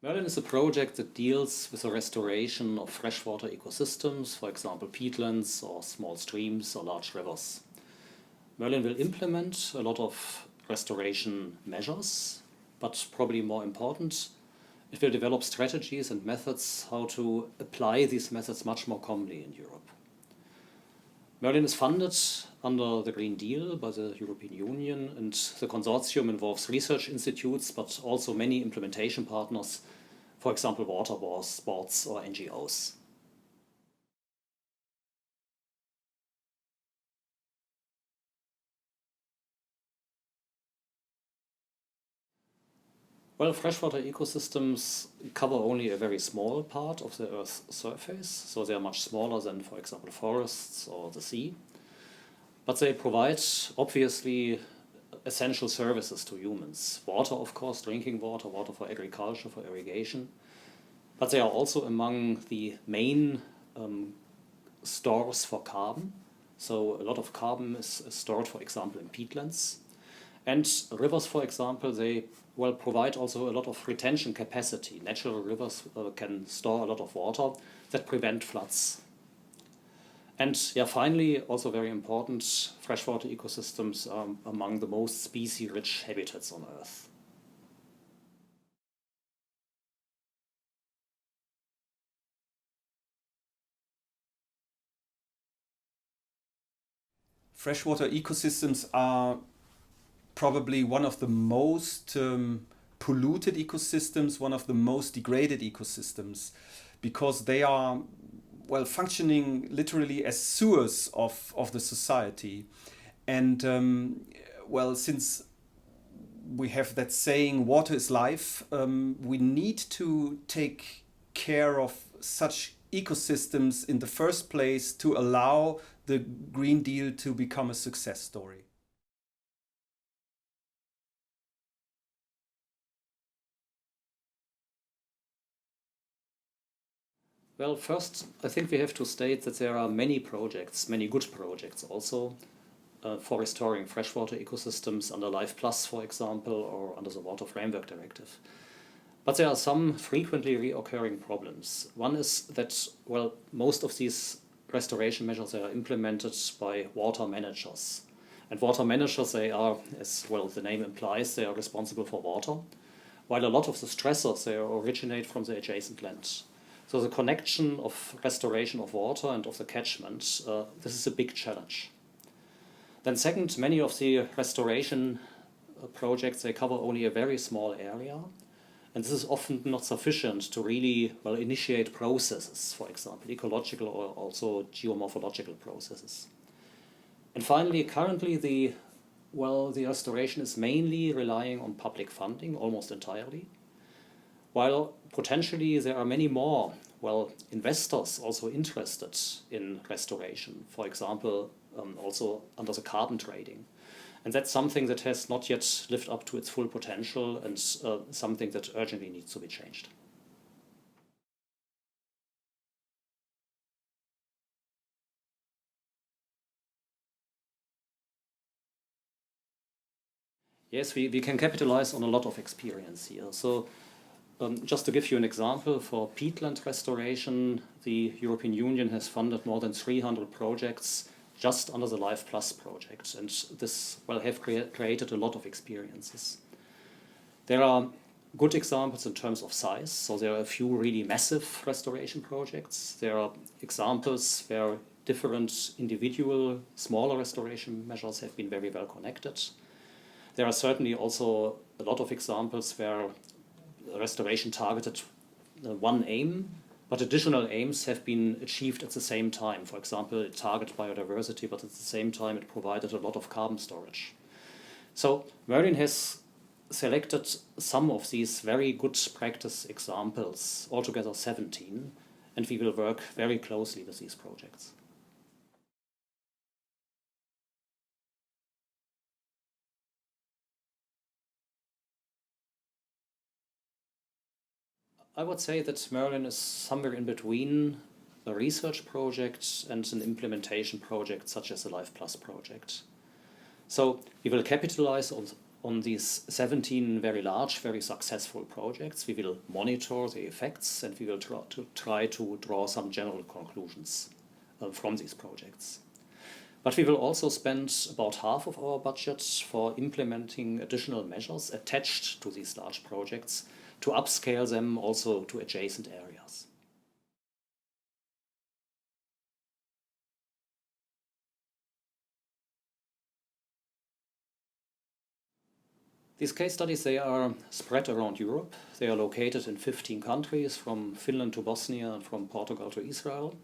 MERLIN is a project that deals with the restoration of freshwater ecosystems, for example peatlands or small streams or large rivers. MERLIN will implement a lot of restoration measures, but probably more important, it will develop strategies and methods how to apply these methods much more commonly in Europe. MERLIN is funded under the Green Deal by the European Union, and the consortium involves research institutes, but also many implementation partners, for example water boards or NGOs. Well, freshwater ecosystems cover only a very small part of the Earth's surface, so they are much smaller than, for example, forests or the sea. But they provide, obviously, essential services to humans. Water, of course, drinking water, water for agriculture, for irrigation. But they are also among the main stores for carbon. So a lot of carbon is stored, for example, in peatlands. And rivers, for example, they provide also a lot of retention capacity. Natural rivers can store a lot of water that prevent floods. And finally, also very important, freshwater ecosystems are among the most species-rich habitats on Earth. Freshwater ecosystems are probably one of the most polluted ecosystems, one of the most degraded ecosystems, because they are functioning literally as sewers of the society. And since we have that saying, water is life, we need to take care of such ecosystems in the first place to allow the Green Deal to become a success story. Well, first, I think we have to state that there are many projects, many good projects also, for restoring freshwater ecosystems under Life Plus, for example, or under the Water Framework Directive. But there are some frequently reoccurring problems. One is that, most of these restoration measures are implemented by water managers. And water managers, they are, as the name implies, they are responsible for water, while a lot of the stressors, they originate from the adjacent land. So the connection of restoration of water and of the catchment, this is a big challenge. Then second, many of the restoration projects, they cover only a very small area. And this is often not sufficient to really initiate processes, for example, ecological or also geomorphological processes. And finally, currently the restoration is mainly relying on public funding, almost entirely. While potentially there are many more, investors also interested in restoration, for example, also under the carbon trading. And that's something that has not yet lived up to its full potential and something that urgently needs to be changed. Yes, we can capitalize on a lot of experience here. So just to give you an example, for peatland restoration, the European Union has funded more than 300 projects just under the Life Plus project, and this have created a lot of experiences. There are good examples in terms of size, so there are a few really massive restoration projects. There are examples where different individual smaller restoration measures have been very well connected. There are certainly also a lot of examples where restoration targeted one aim, but additional aims have been achieved at the same time. For example, it targeted biodiversity, but at the same time it provided a lot of carbon storage. So MERLIN has selected some of these very good practice examples, altogether 17, and we will work very closely with these projects. I would say that MERLIN is somewhere in between a research project and an implementation project such as the Life Plus project. So we will capitalize on these 17 very large, very successful projects, we will monitor the effects and we will try to draw some general conclusions from these projects. But we will also spend about half of our budget for implementing additional measures attached to these large projects to upscale them also to adjacent areas. These case studies, they are spread around Europe. They are located in 15 countries, from Finland to Bosnia and from Portugal to Israel.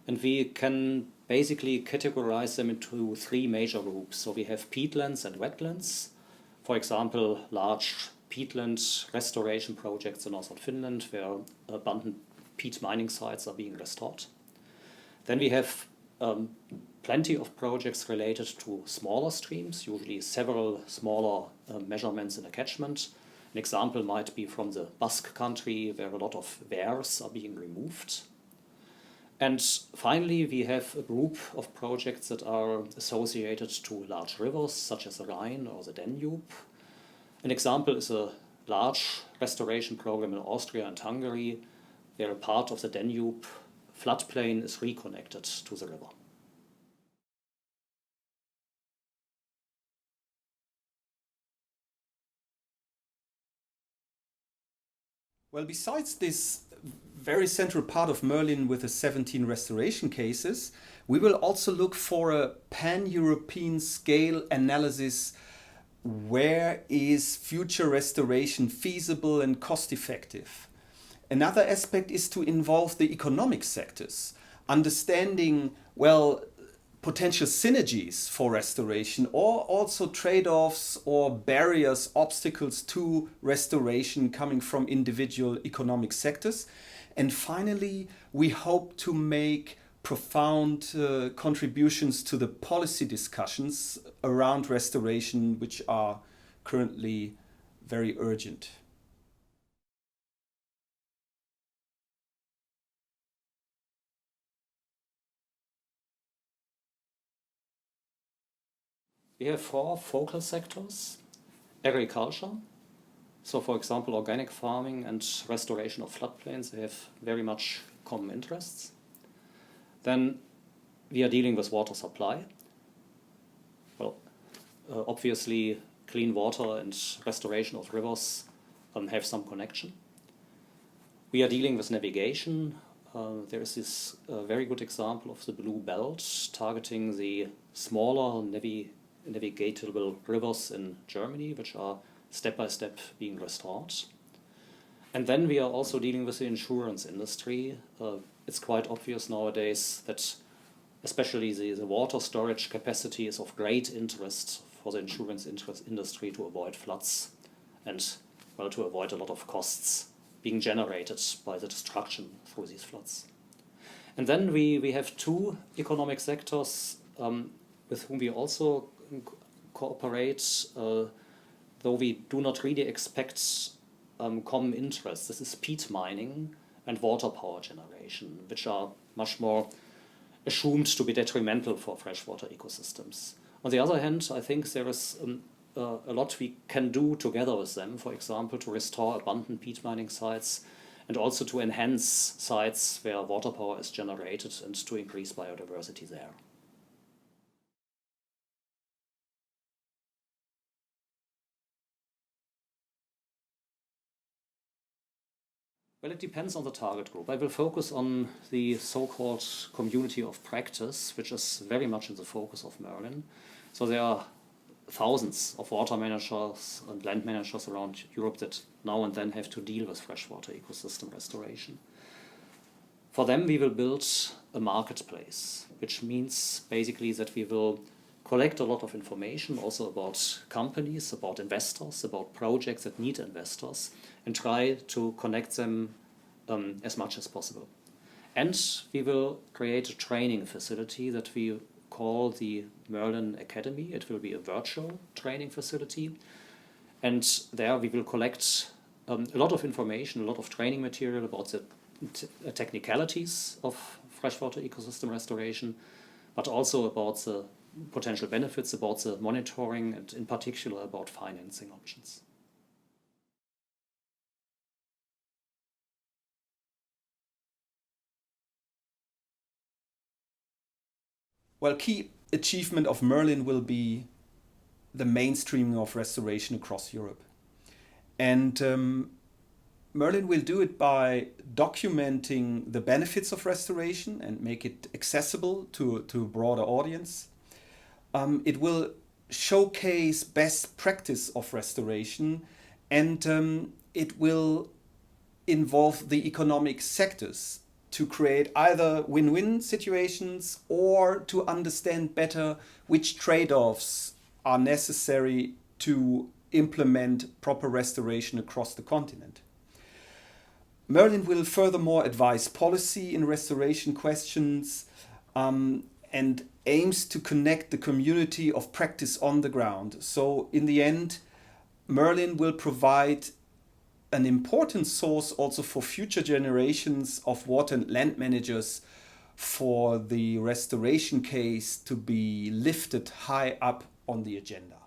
And we can basically categorize them into three major groups. So we have peatlands and wetlands. For example, large peatland restoration projects in northern Finland where abundant peat mining sites are being restored. Then we have plenty of projects related to smaller streams, usually several smaller measurements in a catchment. An example might be from the Basque country, where a lot of weirs are being removed. And finally, we have a group of projects that are associated to large rivers, such as the Rhine or the Danube. An example is a large restoration program in Austria and Hungary, where a part of the Danube floodplain is reconnected to the river. Well, besides this very central part of MERLIN with the 17 restoration cases, we will also look for a pan-European scale analysis. Where is future restoration feasible and cost-effective? Another aspect is to involve the economic sectors, understanding, well, potential synergies for restoration, or also trade-offs or barriers, obstacles to restoration coming from individual economic sectors. And finally, we hope to make profound contributions to the policy discussions around restoration, which are currently very urgent. We have four focal sectors: agriculture. So, for example, organic farming and restoration of floodplains, they have very much common interests. Then we are dealing with water supply. Well, obviously, clean water and restoration of rivers have some connection. We are dealing with navigation. There is this very good example of the Blue Belt targeting the smaller navigatable rivers in Germany, which are step by step being restored. And then we are also dealing with the insurance industry. It's quite obvious nowadays that especially the water storage capacity is of great interest for the insurance industry to avoid floods and, well, to avoid a lot of costs being generated by the destruction through these floods. And then we have two economic sectors with whom we also cooperate, though we do not really expect common interests. This is peat mining and water power generation, which are much more assumed to be detrimental for freshwater ecosystems. On the other hand, I think there is a lot we can do together with them, for example, to restore abundant peat mining sites and also to enhance sites where water power is generated and to increase biodiversity there. Well, it depends on the target group. I will focus on the so-called community of practice, which is very much in the focus of MERLIN. So there are thousands of water managers and land managers around Europe that now and then have to deal with freshwater ecosystem restoration. For them, we will build a marketplace, which means basically that we will collect a lot of information also about companies, about investors, about projects that need investors, and try to connect them as much as possible. And we will create a training facility that we call the MERLIN Academy. It will be a virtual training facility. And there we will collect a lot of information, a lot of training material about the technicalities of freshwater ecosystem restoration, but also about the potential benefits, about the monitoring, and in particular about financing options. Well, key achievement of MERLIN will be the mainstreaming of restoration across Europe. And MERLIN will do it by documenting the benefits of restoration and make it accessible to a broader audience. It will showcase best practice of restoration, and it will involve the economic sectors to create either win-win situations or to understand better which trade-offs are necessary to implement proper restoration across the continent. MERLIN will furthermore advise policy in restoration questions and aims to connect the community of practice on the ground. So in the end, MERLIN will provide an important source also for future generations of water and land managers for the restoration case to be lifted high up on the agenda.